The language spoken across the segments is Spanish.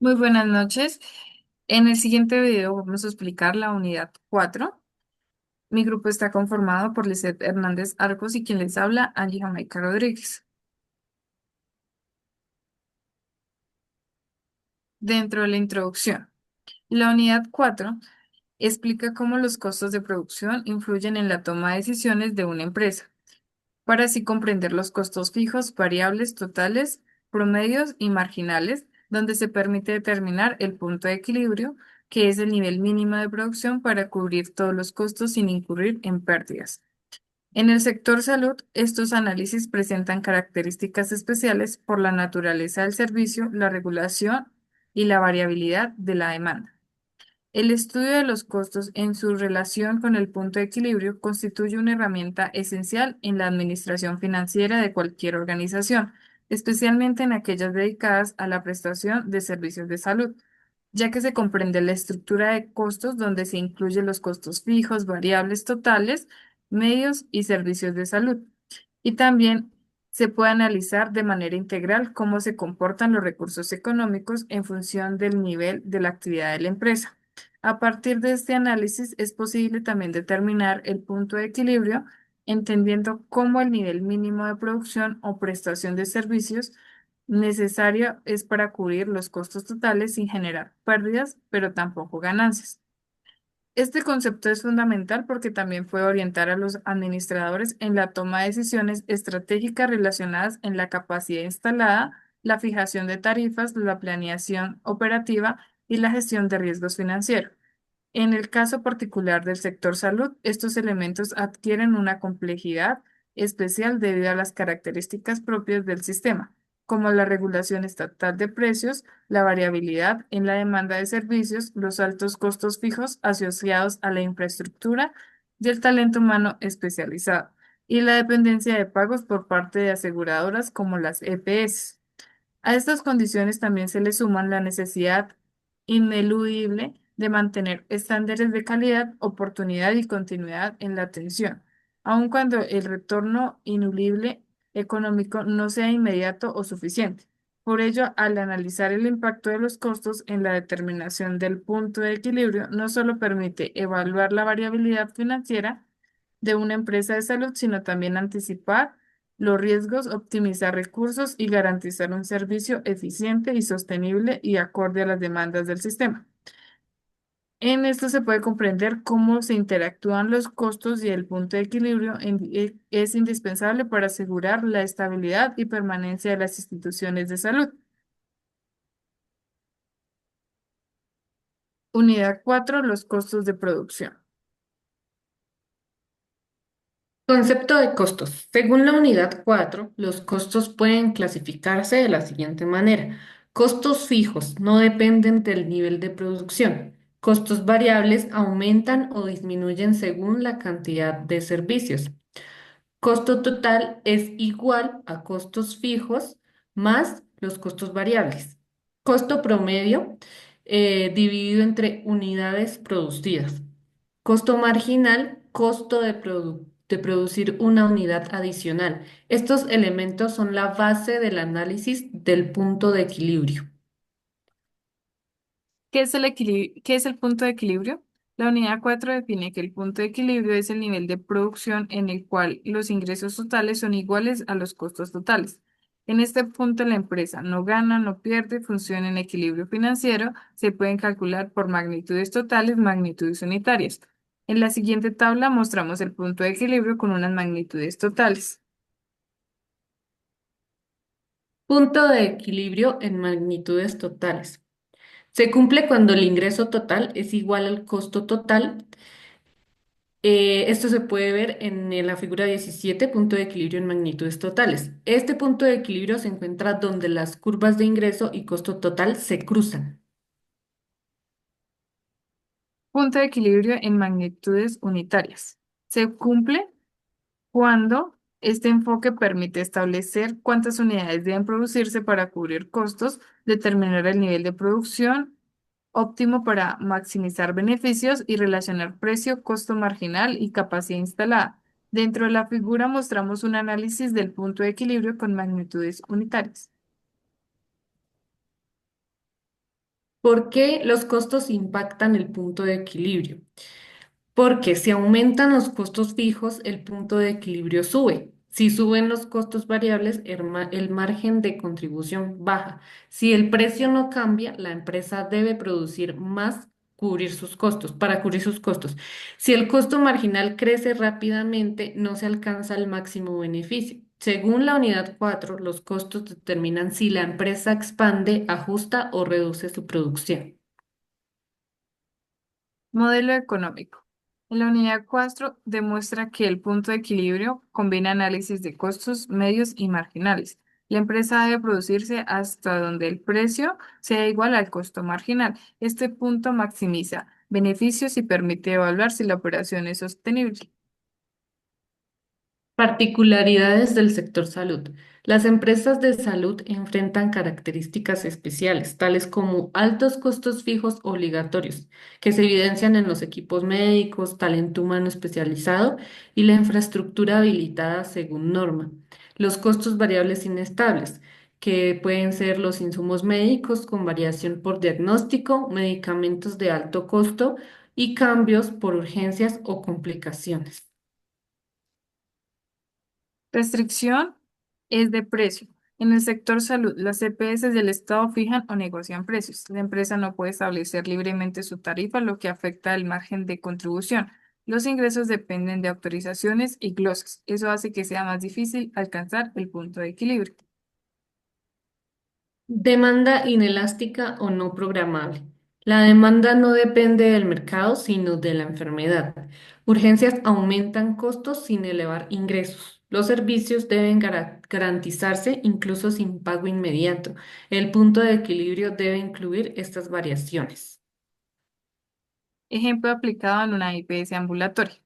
Muy buenas noches. En el siguiente video vamos a explicar la unidad 4. Mi grupo está conformado por Lisette Hernández Arcos y quien les habla, Angie Jamaica Rodríguez. Dentro de la introducción, la unidad 4 explica cómo los costos de producción influyen en la toma de decisiones de una empresa, para así comprender los costos fijos, variables, totales, promedios y marginales, donde se permite determinar el punto de equilibrio, que es el nivel mínimo de producción para cubrir todos los costos sin incurrir en pérdidas. En el sector salud, estos análisis presentan características especiales por la naturaleza del servicio, la regulación y la variabilidad de la demanda. El estudio de los costos en su relación con el punto de equilibrio constituye una herramienta esencial en la administración financiera de cualquier organización, especialmente en aquellas dedicadas a la prestación de servicios de salud, ya que se comprende la estructura de costos donde se incluyen los costos fijos, variables totales, medios y servicios de salud. Y también se puede analizar de manera integral cómo se comportan los recursos económicos en función del nivel de la actividad de la empresa. A partir de este análisis es posible también determinar el punto de equilibrio, entendiendo cómo el nivel mínimo de producción o prestación de servicios necesario es para cubrir los costos totales sin generar pérdidas, pero tampoco ganancias. Este concepto es fundamental porque también puede orientar a los administradores en la toma de decisiones estratégicas relacionadas en la capacidad instalada, la fijación de tarifas, la planeación operativa y la gestión de riesgos financieros. En el caso particular del sector salud, estos elementos adquieren una complejidad especial debido a las características propias del sistema, como la regulación estatal de precios, la variabilidad en la demanda de servicios, los altos costos fijos asociados a la infraestructura y el talento humano especializado, y la dependencia de pagos por parte de aseguradoras como las EPS. A estas condiciones también se le suman la necesidad ineludible de mantener estándares de calidad, oportunidad y continuidad en la atención, aun cuando el retorno ineludible económico no sea inmediato o suficiente. Por ello, al analizar el impacto de los costos en la determinación del punto de equilibrio, no solo permite evaluar la variabilidad financiera de una empresa de salud, sino también anticipar los riesgos, optimizar recursos y garantizar un servicio eficiente y sostenible y acorde a las demandas del sistema. En esto se puede comprender cómo se interactúan los costos y el punto de equilibrio es indispensable para asegurar la estabilidad y permanencia de las instituciones de salud. Unidad 4, los costos de producción. Concepto de costos. Según la unidad 4, los costos pueden clasificarse de la siguiente manera. Costos fijos no dependen del nivel de producción. Costos variables aumentan o disminuyen según la cantidad de servicios. Costo total es igual a costos fijos más los costos variables. Costo promedio dividido entre unidades producidas. Costo marginal, costo de producir una unidad adicional. Estos elementos son la base del análisis del punto de equilibrio. ¿Qué es el punto de equilibrio? La unidad 4 define que el punto de equilibrio es el nivel de producción en el cual los ingresos totales son iguales a los costos totales. En este punto la empresa no gana, no pierde, funciona en equilibrio financiero, se pueden calcular por magnitudes totales, magnitudes unitarias. En la siguiente tabla mostramos el punto de equilibrio con unas magnitudes totales. Punto de equilibrio en magnitudes totales. Se cumple cuando el ingreso total es igual al costo total. Esto se puede ver en la figura 17, punto de equilibrio en magnitudes totales. Este punto de equilibrio se encuentra donde las curvas de ingreso y costo total se cruzan. Punto de equilibrio en magnitudes unitarias. Se cumple cuando este enfoque permite establecer cuántas unidades deben producirse para cubrir costos, determinar el nivel de producción óptimo para maximizar beneficios y relacionar precio, costo marginal y capacidad instalada. Dentro de la figura mostramos un análisis del punto de equilibrio con magnitudes unitarias. ¿Por qué los costos impactan el punto de equilibrio? Porque si aumentan los costos fijos, el punto de equilibrio sube. Si suben los costos variables, el margen de contribución baja. Si el precio no cambia, la empresa debe producir más para cubrir sus costos. Si el costo marginal crece rápidamente, no se alcanza el máximo beneficio. Según la unidad 4, los costos determinan si la empresa expande, ajusta o reduce su producción. Modelo económico. En la unidad 4 demuestra que el punto de equilibrio combina análisis de costos medios y marginales. La empresa debe producirse hasta donde el precio sea igual al costo marginal. Este punto maximiza beneficios y permite evaluar si la operación es sostenible. Particularidades del sector salud. Las empresas de salud enfrentan características especiales, tales como altos costos fijos obligatorios, que se evidencian en los equipos médicos, talento humano especializado y la infraestructura habilitada según norma. Los costos variables inestables, que pueden ser los insumos médicos con variación por diagnóstico, medicamentos de alto costo y cambios por urgencias o complicaciones. Restricción es de precio. En el sector salud, las EPS del Estado fijan o negocian precios. La empresa no puede establecer libremente su tarifa, lo que afecta el margen de contribución. Los ingresos dependen de autorizaciones y glosas. Eso hace que sea más difícil alcanzar el punto de equilibrio. Demanda inelástica o no programable. La demanda no depende del mercado, sino de la enfermedad. Urgencias aumentan costos sin elevar ingresos. Los servicios deben garantizarse incluso sin pago inmediato. El punto de equilibrio debe incluir estas variaciones. Ejemplo aplicado en una IPS ambulatoria.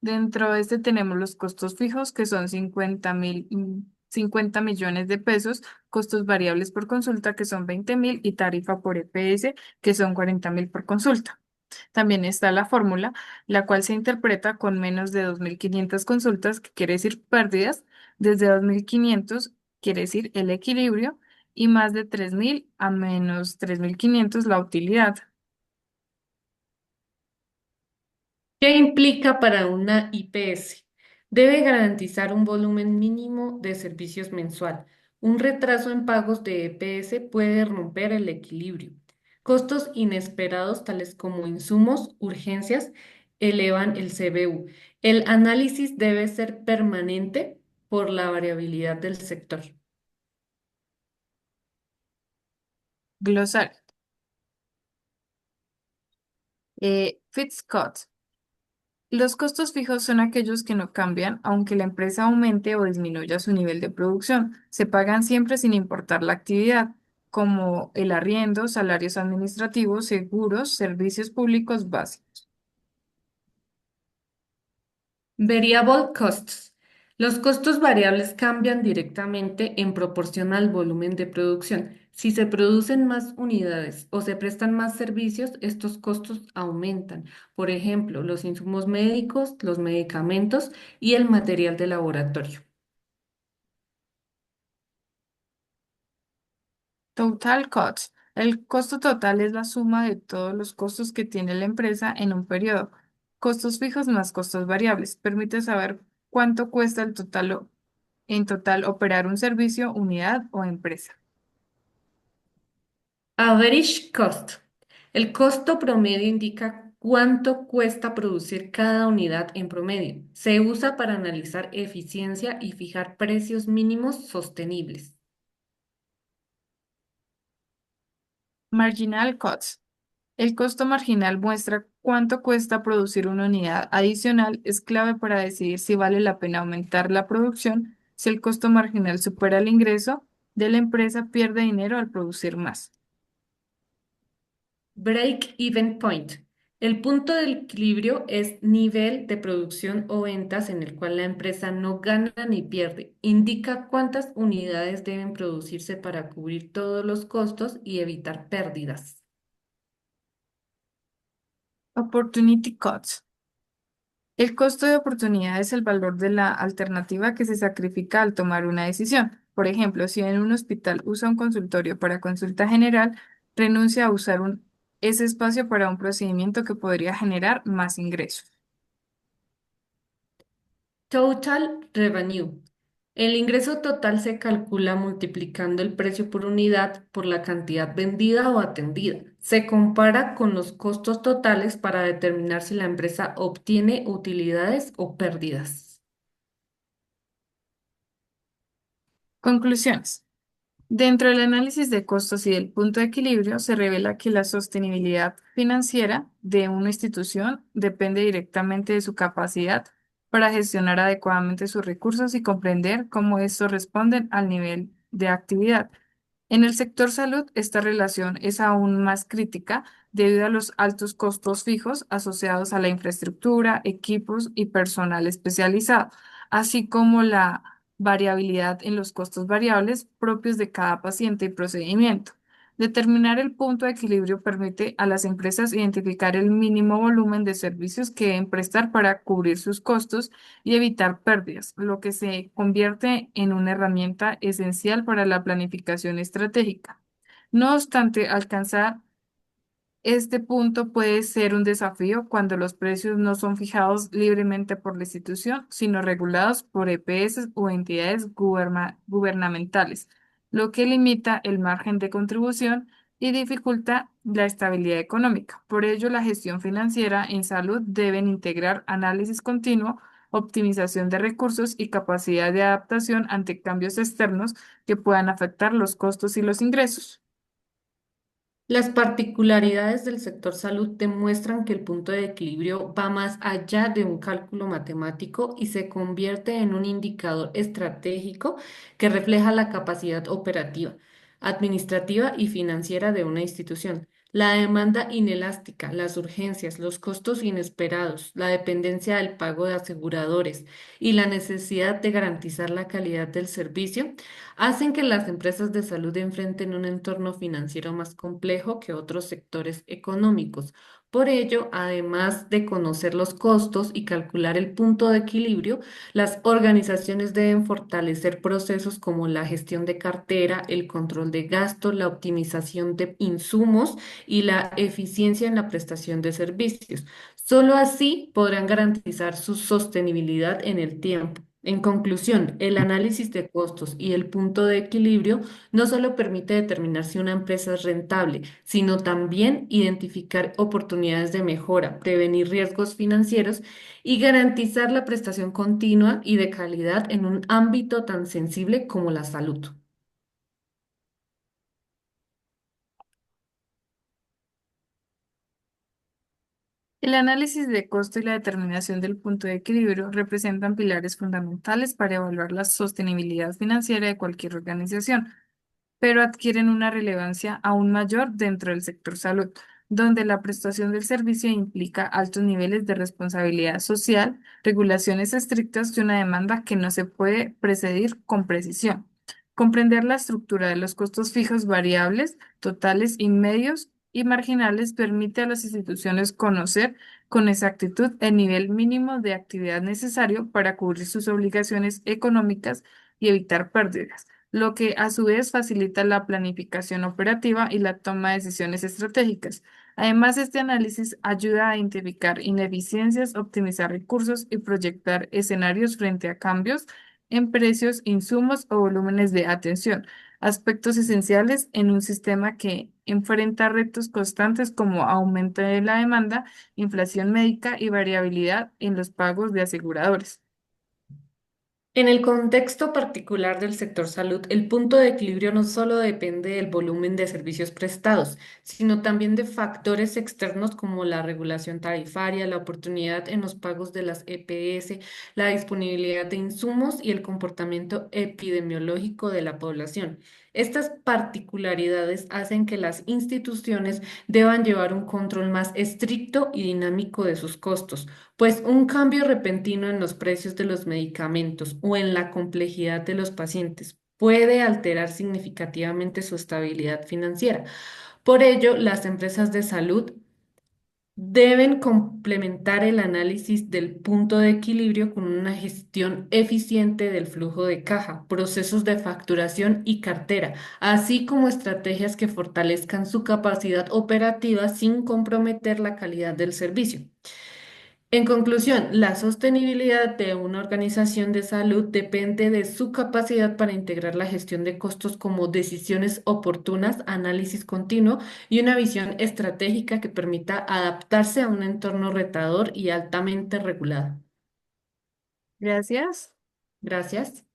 Dentro de este tenemos los costos fijos, que son 50 millones de pesos, costos variables por consulta, que son 20.000, y tarifa por EPS, que son 40.000 por consulta. También está la fórmula, la cual se interpreta con menos de 2.500 consultas, que quiere decir pérdidas, desde 2.500 quiere decir el equilibrio, y más de 3.000 a menos 3.500 la utilidad. ¿Qué implica para una IPS? Debe garantizar un volumen mínimo de servicios mensual. Un retraso en pagos de EPS puede romper el equilibrio. Costos inesperados, tales como insumos, urgencias, elevan el CBU. El análisis debe ser permanente por la variabilidad del sector. Glosario. Fixed cost. Los costos fijos son aquellos que no cambian aunque la empresa aumente o disminuya su nivel de producción. Se pagan siempre sin importar la actividad, como el arriendo, salarios administrativos, seguros, servicios públicos básicos. Variable costs. Los costos variables cambian directamente en proporción al volumen de producción. Si se producen más unidades o se prestan más servicios, estos costos aumentan. Por ejemplo, los insumos médicos, los medicamentos y el material de laboratorio. Total cost. El costo total es la suma de todos los costos que tiene la empresa en un periodo. Costos fijos más costos variables. Permite saber cuánto cuesta en total operar un servicio, unidad o empresa. Average cost. El costo promedio indica cuánto cuesta producir cada unidad en promedio. Se usa para analizar eficiencia y fijar precios mínimos sostenibles. Marginal cost. El costo marginal muestra cuánto cuesta producir una unidad adicional. Es clave para decidir si vale la pena aumentar la producción. Si el costo marginal supera el ingreso de la empresa, pierde dinero al producir más. Break-even point. El punto del equilibrio es nivel de producción o ventas en el cual la empresa no gana ni pierde. Indica cuántas unidades deben producirse para cubrir todos los costos y evitar pérdidas. Opportunity cost. El costo de oportunidad es el valor de la alternativa que se sacrifica al tomar una decisión. Por ejemplo, si en un hospital usa un consultorio para consulta general, renuncia a usar ese espacio para un procedimiento que podría generar más ingresos. Total revenue. El ingreso total se calcula multiplicando el precio por unidad por la cantidad vendida o atendida. Se compara con los costos totales para determinar si la empresa obtiene utilidades o pérdidas. Conclusiones. Dentro del análisis de costos y del punto de equilibrio, se revela que la sostenibilidad financiera de una institución depende directamente de su capacidad para gestionar adecuadamente sus recursos y comprender cómo estos responden al nivel de actividad. En el sector salud, esta relación es aún más crítica debido a los altos costos fijos asociados a la infraestructura, equipos y personal especializado, así como la variabilidad en los costos variables propios de cada paciente y procedimiento. Determinar el punto de equilibrio permite a las empresas identificar el mínimo volumen de servicios que deben prestar para cubrir sus costos y evitar pérdidas, lo que se convierte en una herramienta esencial para la planificación estratégica. No obstante, alcanzar este punto puede ser un desafío cuando los precios no son fijados libremente por la institución, sino regulados por EPS o entidades gubernamentales, lo que limita el margen de contribución y dificulta la estabilidad económica. Por ello, la gestión financiera en salud deben integrar análisis continuo, optimización de recursos y capacidad de adaptación ante cambios externos que puedan afectar los costos y los ingresos. Las particularidades del sector salud demuestran que el punto de equilibrio va más allá de un cálculo matemático y se convierte en un indicador estratégico que refleja la capacidad operativa, administrativa y financiera de una institución. La demanda inelástica, las urgencias, los costos inesperados, la dependencia del pago de aseguradores y la necesidad de garantizar la calidad del servicio hacen que las empresas de salud enfrenten un entorno financiero más complejo que otros sectores económicos. Por ello, además de conocer los costos y calcular el punto de equilibrio, las organizaciones deben fortalecer procesos como la gestión de cartera, el control de gasto, la optimización de insumos y la eficiencia en la prestación de servicios. Solo así podrán garantizar su sostenibilidad en el tiempo. En conclusión, el análisis de costos y el punto de equilibrio no solo permite determinar si una empresa es rentable, sino también identificar oportunidades de mejora, prevenir riesgos financieros y garantizar la prestación continua y de calidad en un ámbito tan sensible como la salud. El análisis de costo y la determinación del punto de equilibrio representan pilares fundamentales para evaluar la sostenibilidad financiera de cualquier organización, pero adquieren una relevancia aún mayor dentro del sector salud, donde la prestación del servicio implica altos niveles de responsabilidad social, regulaciones estrictas y una demanda que no se puede precedir con precisión. Comprender la estructura de los costos fijos variables, totales y medios y marginales permite a las instituciones conocer con exactitud el nivel mínimo de actividad necesario para cubrir sus obligaciones económicas y evitar pérdidas, lo que a su vez facilita la planificación operativa y la toma de decisiones estratégicas. Además, este análisis ayuda a identificar ineficiencias, optimizar recursos y proyectar escenarios frente a cambios en precios, insumos o volúmenes de atención, aspectos esenciales en un sistema que enfrenta retos constantes como aumento de la demanda, inflación médica y variabilidad en los pagos de aseguradores. En el contexto particular del sector salud, el punto de equilibrio no solo depende del volumen de servicios prestados, sino también de factores externos como la regulación tarifaria, la oportunidad en los pagos de las EPS, la disponibilidad de insumos y el comportamiento epidemiológico de la población. Estas particularidades hacen que las instituciones deban llevar un control más estricto y dinámico de sus costos, pues un cambio repentino en los precios de los medicamentos o en la complejidad de los pacientes puede alterar significativamente su estabilidad financiera. Por ello, las empresas de salud Deben complementar el análisis del punto de equilibrio con una gestión eficiente del flujo de caja, procesos de facturación y cartera, así como estrategias que fortalezcan su capacidad operativa sin comprometer la calidad del servicio. En conclusión, la sostenibilidad de una organización de salud depende de su capacidad para integrar la gestión de costos como decisiones oportunas, análisis continuo y una visión estratégica que permita adaptarse a un entorno retador y altamente regulado. Gracias. Gracias.